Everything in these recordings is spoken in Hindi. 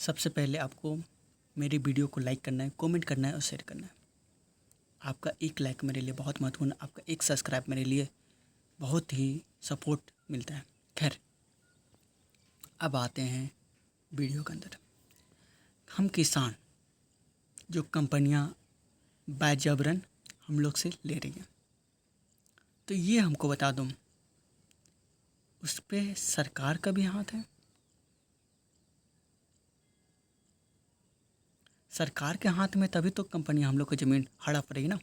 सबसे पहले आपको मेरी वीडियो को लाइक करना है, कमेंट करना है और शेयर करना है। आपका एक लाइक मेरे लिए बहुत महत्वपूर्ण, आपका एक सब्सक्राइब मेरे लिए बहुत ही सपोर्ट मिलता है। खैर, अब आते हैं वीडियो के अंदर। हम किसान जो कंपनियां बाजबरन हम लोग से ले रही हैं, तो ये हमको बता दूं, उस पर सरकार का भी हाथ है। सरकार के हाथ में तभी तो कंपनियां हम लोग की ज़मीन हड़प रही ना।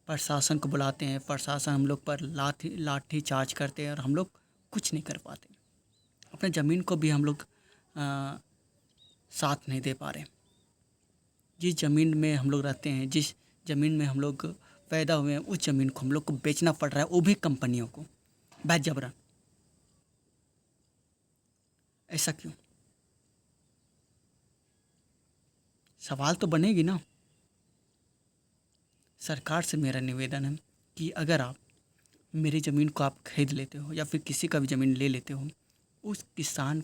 प्रशासन को बुलाते हैं, प्रशासन हम लोग पर लाठी चार्ज करते हैं और हम लोग कुछ नहीं कर पाते। अपने ज़मीन को भी हम लोग साथ नहीं दे पा रहे। जिस ज़मीन में हम लोग रहते हैं, जिस ज़मीन में हम लोग पैदा हुए हैं, उस ज़मीन को हम लोग को बेचना पड़ रहा है, वो भी कंपनियों को बाजबरन। ऐसा क्यों? सवाल तो बनेगी ना। सरकार से मेरा निवेदन है कि अगर आप मेरी ज़मीन को आप खरीद लेते हो या फिर किसी का भी ज़मीन ले लेते हो, उस किसान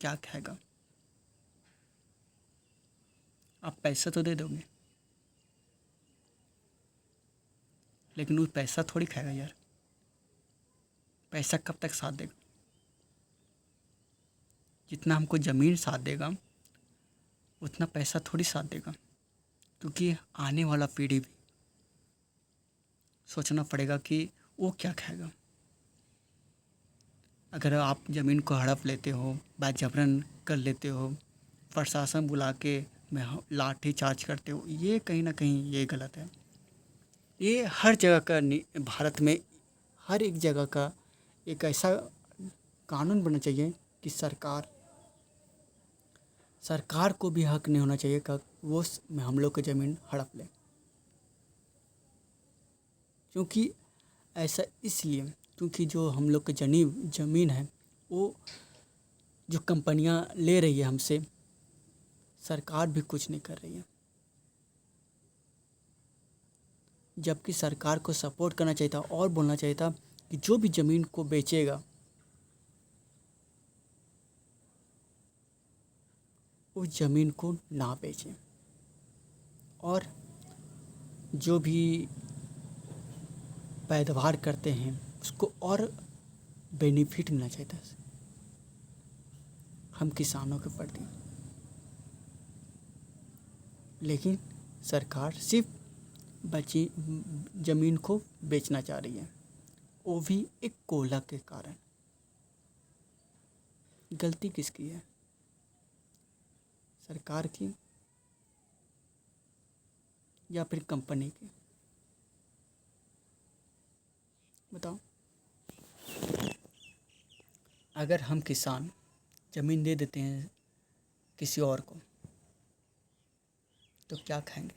क्या खाएगा? आप पैसा तो दे दोगे, लेकिन वो पैसा थोड़ी खाएगा यार। पैसा कब तक साथ देगा? जितना हमको ज़मीन साथ देगा उतना पैसा थोड़ी साथ देगा, क्योंकि आने वाला पीढ़ी भी सोचना पड़ेगा कि वो क्या खाएगा। अगर आप ज़मीन को हड़प लेते हो, बाजबरन कर लेते हो, प्रशासन बुला के में लाठी चार्ज करते हो, ये कहीं ना कहीं ये गलत है। ये हर जगह का भारत में हर एक जगह का एक ऐसा कानून बनना चाहिए कि सरकार को भी हक नहीं होना चाहिए कि वो हम लोग की ज़मीन हड़प ले। क्योंकि ऐसा इसलिए क्योंकि जो हम लोग की ज़मीन है, वो जो कंपनियां ले रही है हमसे, सरकार भी कुछ नहीं कर रही है। जबकि सरकार को सपोर्ट करना चाहिए था और बोलना चाहिए था कि जो भी ज़मीन को बेचेगा उस ज़मीन को ना बेचें, और जो भी पैदावार करते हैं उसको और बेनिफिट मिलना चाहिए था हम किसानों के प्रति। लेकिन सरकार सिर्फ बची ज़मीन को बेचना चाह रही है, वो भी एक कोयला के कारण। गलती किसकी है? सरकार की या फिर कंपनी की? बताओ। अगर हम किसान ज़मीन दे देते हैं किसी और को, तो क्या खाएंगे?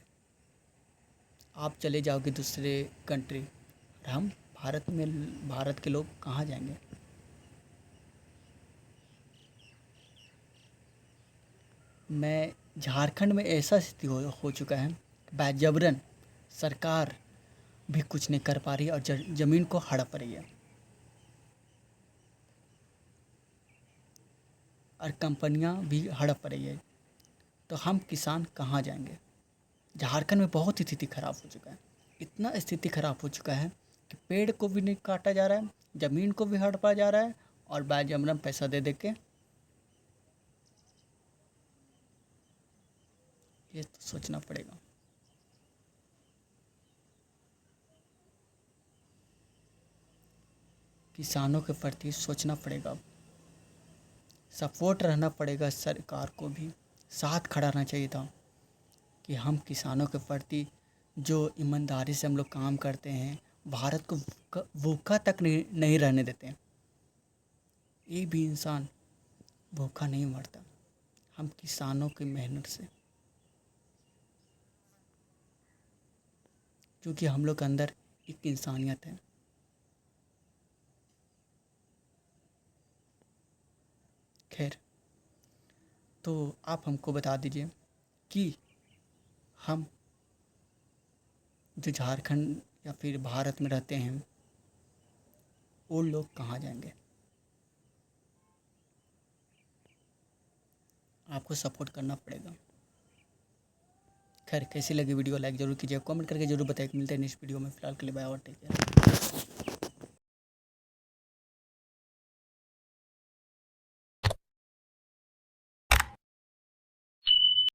आप चले जाओगे दूसरे कंट्री, और हम भारत के लोग कहाँ जाएंगे? मैं झारखंड में ऐसा स्थिति हो चुका है, बाजबरन सरकार भी कुछ नहीं कर पा रही है और ज़मीन को हड़प रही है, और कंपनियां भी हड़प रही है। तो हम किसान कहाँ जाएंगे? झारखंड में बहुत ही स्थिति खराब हो चुका है। इतना स्थिति खराब हो चुका है कि पेड़ को भी नहीं काटा जा रहा है, ज़मीन को भी हड़पा जा रहा है, और बाजबरन पैसा दे दे के। ये तो सोचना पड़ेगा। किसानों के प्रति सोचना पड़ेगा, सपोर्ट रहना पड़ेगा। सरकार को भी साथ खड़ा रहना चाहिए था कि हम किसानों के प्रति जो ईमानदारी से हम लोग काम करते हैं, भारत को भूखा तक नहीं रहने देते हैं। एक भी इंसान भूखा नहीं मरता हम किसानों की मेहनत से, क्योंकि हम लोग के अंदर एक इंसानियत है। खैर, तो आप हमको बता दीजिए कि हम जो झारखंड या फिर भारत में रहते हैं, वो लोग कहाँ जाएंगे? आपको सपोर्ट करना पड़ेगा। खैर कैसी लगी वीडियो, लाइक ज़रूर कीजिए, कमेंट करके ज़रूर बताइए। मिलते हैं नेक्स्ट वीडियो में, फिलहाल के लिए बाय और टेक केयर।